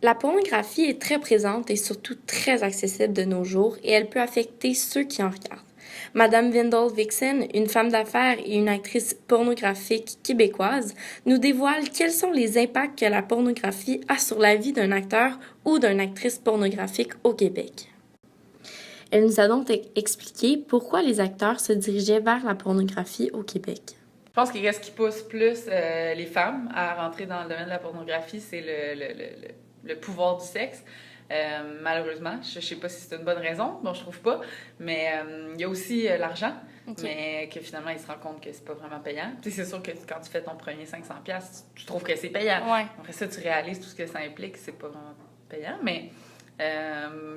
La pornographie est très présente et surtout très accessible de nos jours et elle peut affecter ceux qui en regardent. Madame Vendel Vixen, une femme d'affaires et une actrice pornographique québécoise, nous dévoile quels sont les impacts que la pornographie a sur la vie d'un acteur ou d'une actrice pornographique au Québec. Elle nous a donc expliqué pourquoi les acteurs se dirigeaient vers la pornographie au Québec. Je pense que ce qui pousse plus les femmes à rentrer dans le domaine de la pornographie, c'est le pouvoir du sexe. Malheureusement, je ne sais pas si c'est une bonne raison, bon, je trouve pas, mais il y a aussi l'argent, mais que finalement, ils se rendent compte que c'est pas vraiment payant. Puis c'est sûr que quand tu fais ton premier 500$, tu trouves que c'est payant. Ouais. Après ça, tu réalises tout ce que ça implique, c'est pas vraiment payant, mais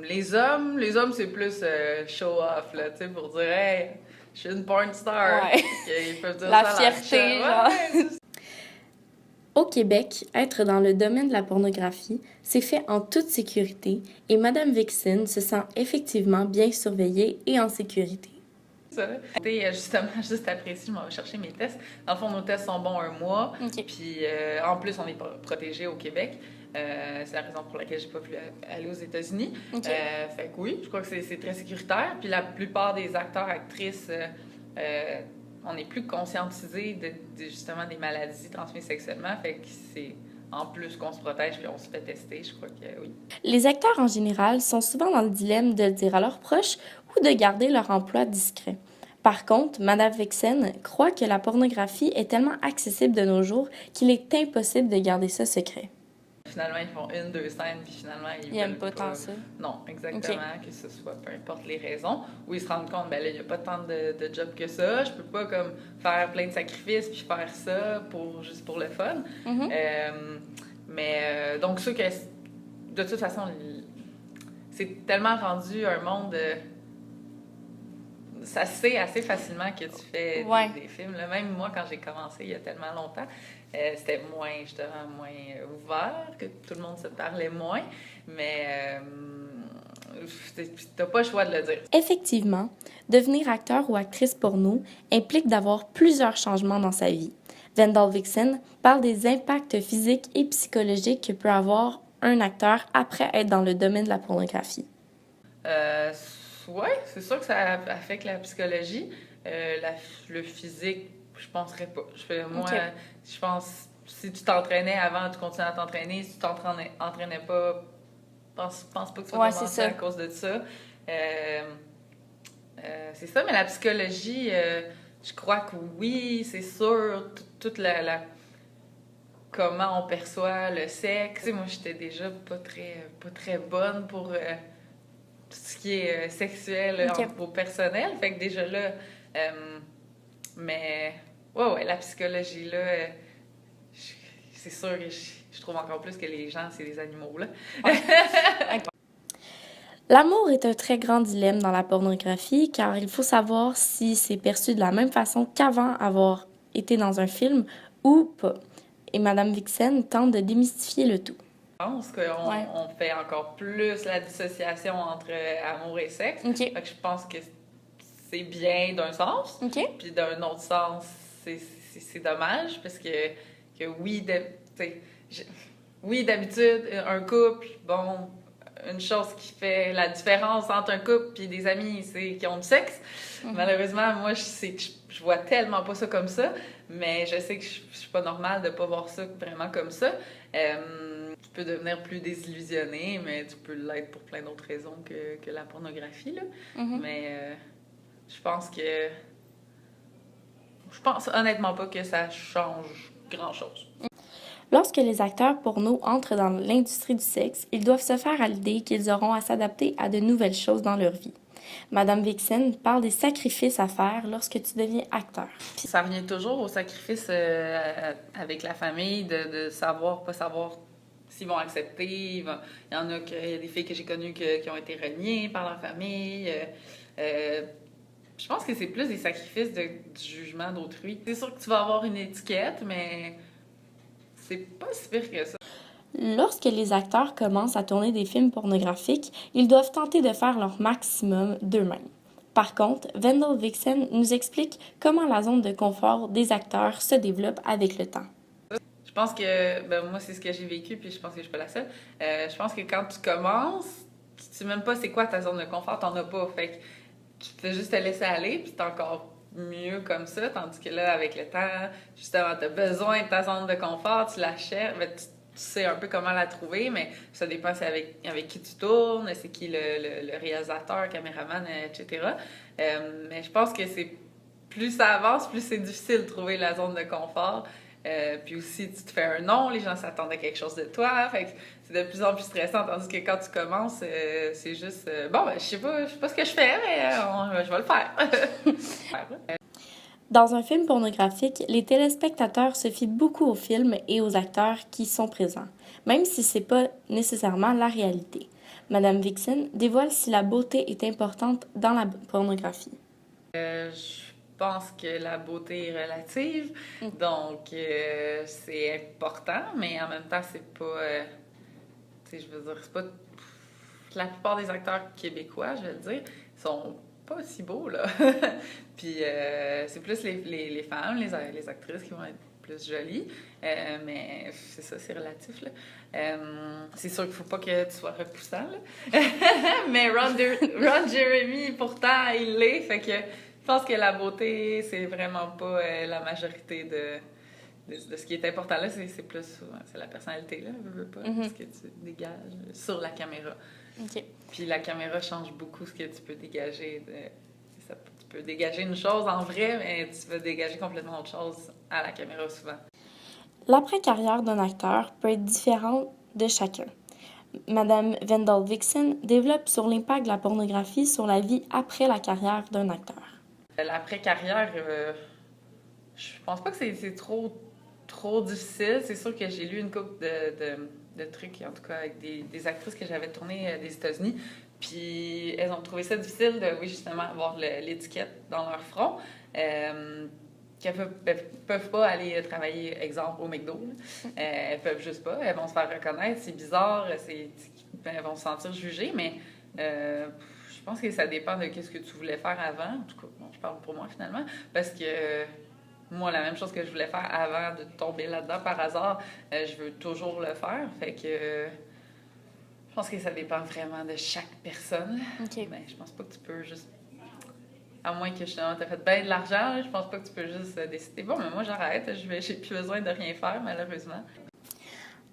les hommes, c'est plus show-off, là, tu sais, pour dire « Hey, je suis une porn star! Ouais. » Ils peuvent dire La ça fierté, genre. Au Québec, être dans le domaine de la pornographie, c'est fait en toute sécurité et Madame Vixen se sent effectivement bien surveillée et en sécurité. Justement, juste après ici, je m'en vais chercher mes tests. Dans le fond, nos tests sont bons 1 mois. Puis en plus, on est protégé au Québec. C'est la raison pour laquelle j'ai pas pu aller aux États-Unis. Fait que oui, je crois que c'est très sécuritaire. Puis la plupart des acteurs, actrices, on est plus conscientisés justement des maladies transmises sexuellement. Fait que c'est en plus qu'on se protège puis on se fait tester, je crois que oui. Les acteurs en général sont souvent dans le dilemme de le dire à leurs proches ou de garder leur emploi discret. Par contre, Madame Vixen croit que la pornographie est tellement accessible de nos jours qu'il est impossible de garder ça secret. Finalement, ils font 1-2 scènes, puis finalement, ils n'aiment pas tant ça. Non, exactement, que ce soit, peu importe les raisons, où ils se rendent compte, ben là, il n'y a pas tant de job que ça, je peux pas comme faire plein de sacrifices, puis faire ça juste pour le fun. Donc ça, que de toute façon, c'est tellement rendu un monde... ça se sait assez facilement que tu fais des films. Là, même moi, quand j'ai commencé il y a tellement longtemps, c'était justement moins ouvert, que tout le monde se parlait moins, mais t'as pas le choix de le dire. Effectivement, devenir acteur ou actrice porno implique d'avoir plusieurs changements dans sa vie. Vendel Vixen parle des impacts physiques et psychologiques que peut avoir un acteur après être dans le domaine de la pornographie. Oui, c'est sûr que ça affecte la psychologie. Le physique, je penserais pas. Je pense si tu t'entraînais avant, tu continues à t'entraîner. Si tu t'entraînais pas, pense pas que tu vas commencer à cause de ça. C'est ça, mais la psychologie, je crois que oui, c'est sûr. Toute comment on perçoit le sexe. Tu sais, moi, j'étais déjà pas très bonne pour... tout ce qui est sexuel au personnel. Fait que déjà là, mais ouais, la psychologie là, c'est sûr que je trouve encore plus que les gens, c'est des animaux là. L'amour est un très grand dilemme dans la pornographie car il faut savoir si c'est perçu de la même façon qu'avant avoir été dans un film ou pas. Et Madame Vixen tente de démystifier le tout. Je pense qu'on fait encore plus la dissociation entre amour et sexe. Fait que je pense que c'est bien d'un sens. Puis d'un autre sens, c'est dommage parce que oui, d'habitude, un couple, bon, une chose qui fait la différence entre un couple et des amis, c'est qu'ils ont du sexe. Malheureusement, moi, je vois tellement pas ça comme ça, mais je sais que je suis pas normale de pas voir ça vraiment comme ça. Tu peux devenir plus désillusionné, mais tu peux l'être pour plein d'autres raisons que la pornographie, là. Mais je pense honnêtement pas que ça change grand-chose. Lorsque les acteurs porno entrent dans l'industrie du sexe, ils doivent se faire à l'idée qu'ils auront à s'adapter à de nouvelles choses dans leur vie. Madame Vixen parle des sacrifices à faire lorsque tu deviens acteur. Ça revient toujours au sacrifice avec la famille, de savoir, pas savoir s'ils vont accepter. Il y en a des filles que j'ai connues qui ont été reniées par leur famille. Je pense que c'est plus des sacrifices du jugement d'autrui. C'est sûr que tu vas avoir une étiquette, mais c'est pas si pire que ça. Lorsque les acteurs commencent à tourner des films pornographiques, ils doivent tenter de faire leur maximum d'eux-mêmes. Par contre, Vendel Vixen nous explique comment la zone de confort des acteurs se développe avec le temps. Je pense que, ben, moi, c'est ce que j'ai vécu, puis je pense que je suis pas la seule. Je pense que quand tu commences, tu sais même pas c'est quoi ta zone de confort, t'en as pas. Fait que tu fais juste te laisser aller, puis c'est encore mieux comme ça. Tandis que là, avec le temps, justement, t'as besoin de ta zone de confort, tu la cherches, ben, tu sais un peu comment la trouver, mais ça dépend c'est avec qui tu tournes, c'est qui le réalisateur, caméraman, etc. Mais je pense que c'est plus ça avance, plus c'est difficile de trouver la zone de confort. Puis aussi, tu te fais un nom, les gens s'attendent à quelque chose de toi. Fait que c'est de plus en plus stressant, tandis que quand tu commences, c'est juste bon, ben, je sais pas ce que je fais, mais je vais le faire. Dans un film pornographique, les téléspectateurs se fient beaucoup au film et aux acteurs qui sont présents, même si c'est pas nécessairement la réalité. Madame Vixen dévoile si la beauté est importante dans la pornographie. Je pense que la beauté est relative, donc c'est important, mais en même temps, c'est pas. Tu sais, je veux dire, c'est pas. La plupart des acteurs québécois, je vais le dire, sont pas si beaux, là. Puis c'est plus les femmes, les actrices qui vont être plus jolies. Mais c'est ça, c'est relatif, là. C'est sûr qu'il faut pas que tu sois repoussant, là. Mais Ron Jeremy, pourtant, il l'est. Fait que je pense que la beauté, c'est vraiment pas la majorité de ce qui est important là. C'est plus c'est la personnalité, là. Je veux pas, ce que tu dégages sur la caméra. OK. Puis la caméra change beaucoup ce que tu peux dégager. Tu peux dégager une chose en vrai, mais tu vas dégager complètement autre chose à la caméra souvent. L'après-carrière d'un acteur peut être différente de chacun. Madame Vendel Vixen développe sur l'impact de la pornographie sur la vie après la carrière d'un acteur. L'après-carrière, je pense pas que c'est trop difficile. C'est sûr que j'ai lu une couple de trucs, en tout cas avec des actrices que j'avais tournées des États-Unis. Puis elles ont trouvé ça difficile de, oui, justement, avoir l'étiquette dans leur front. Qu'elles peuvent pas aller travailler, exemple, au McDo. Elles peuvent juste pas. Elles vont se faire reconnaître. C'est bizarre. Elles vont se sentir jugées, mais je pense que ça dépend de ce que tu voulais faire avant. En tout cas, bon, je parle pour moi, finalement. Parce que moi, la même chose que je voulais faire avant de tomber là-dedans par hasard, je veux toujours le faire. Fait que je pense que ça dépend vraiment de chaque personne. OK. Ben, je pense pas que tu peux juste... À moins que justement, tu aies fait bien de l'argent, je pense pas que tu peux juste décider. Bon, mais moi, j'arrête. J'ai plus besoin de rien faire, malheureusement.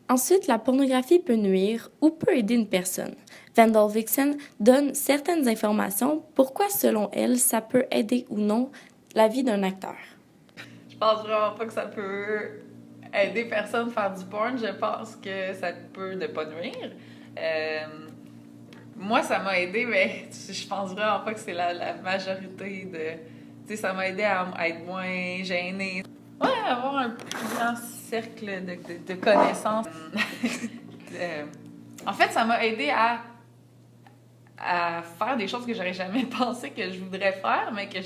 Ensuite, la pornographie peut nuire ou peut aider une personne. Vendel Vixen donne certaines informations pourquoi, selon elle, ça peut aider ou non la vie d'un acteur. Je pense vraiment pas que ça peut aider personne à faire du porn. Je pense que ça peut ne pas nuire. Moi, ça m'a aidé, mais je pense vraiment pas que c'est la majorité de... Tu sais, ça m'a aidé à être moins gênée. Ouais, avoir un plus grand cercle de connaissances. En fait, ça m'a aidé à faire des choses que j'aurais jamais pensé que je voudrais faire, mais que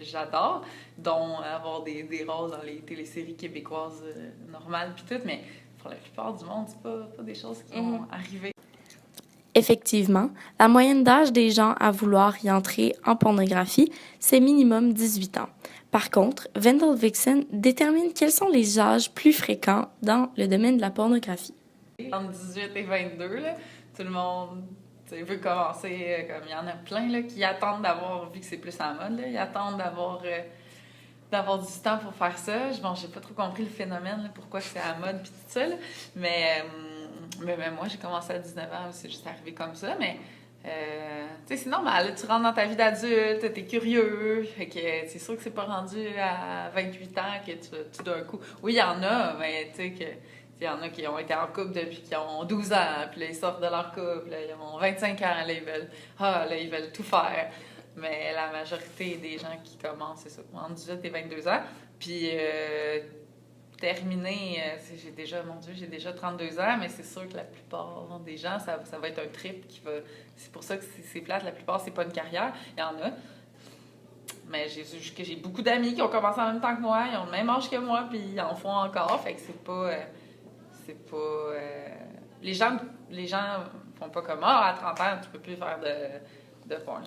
j'adore, dont avoir des rôles dans les téléséries québécoises normales puis tout, mais pour la plupart du monde, c'est pas des choses qui vont arriver. Effectivement, la moyenne d'âge des gens à vouloir y entrer en pornographie, c'est minimum 18 ans. Par contre, Vendel Vixen détermine quels sont les âges plus fréquents dans le domaine de la pornographie. Entre 18 et 22, là, tout le monde veut commencer, comme il y en a plein là, qui attendent d'avoir, vu que c'est plus en mode, là, ils attendent d'avoir 18 ans pour faire ça. Bon, j'ai pas trop compris le phénomène, là, pourquoi c'est à la mode puis tout ça, là. Mais moi, j'ai commencé à 19 ans, c'est juste arrivé comme ça, mais c'est normal, là, tu rentres dans ta vie d'adulte, t'es curieux, fait que c'est sûr que c'est pas rendu à 28 ans que tu d'un coup... Oui, il y en a, mais tu sais que... Il y en a qui ont été en couple depuis qu'ils ont 12 ans, puis là, ils sortent de leur couple, là, ils ont 25 ans, là, ils veulent tout faire. Mais la majorité des gens qui commencent, c'est ça, entre 18 et 22 ans. Puis terminé, j'ai déjà 32 ans, mais c'est sûr que la plupart des gens, ça va être un trip qui va... C'est pour ça que c'est plate, la plupart, c'est pas une carrière. Il y en a. Mais j'ai beaucoup d'amis qui ont commencé en même temps que moi, ils ont le même âge que moi, puis ils en font encore, fait que c'est pas... les gens font pas comme à 30 ans, tu peux plus faire de porn.